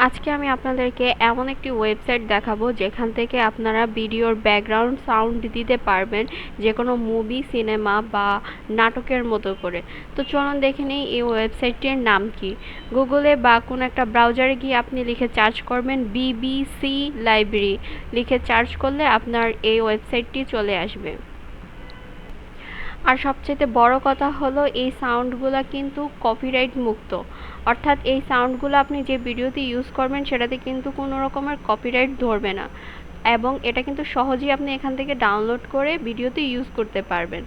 আজকে আমি আপনাদেরকে এমন একটি ওয়েবসাইট দেখাবো যেখান থেকে আপনারা ভিডিওর ব্যাকগ্রাউন্ড সাউন্ড দিতে পারবেন যেকোনো মুভি, সিনেমা বা নাটকের মতো করে। তো চলুন দেখে নিই এই ওয়েবসাইটটির নাম কি। গুগলে বা কোনো একটা ব্রাউজারে গিয়ে আপনি লিখে সার্চ করবেন BBC লাইব্রেরি, লিখে সার্চ করলে আপনার এই ওয়েবসাইটটি চলে আসবে। আর সবচেয়ে বড় কথা হলো এই সাউন্ডগুলো কিন্তু কপিরাইট মুক্ত, অর্থাৎ এই সাউন্ডগুলো আপনি যে ভিডিওতে ইউজ করবেন সেটাতে কিন্তু কোনো রকমের কপিরাইট ধরবে না, এবং এটা কিন্তু সহজেই আপনি এখান থেকে ডাউনলোড করে ভিডিওতে ইউজ করতে পারবেন।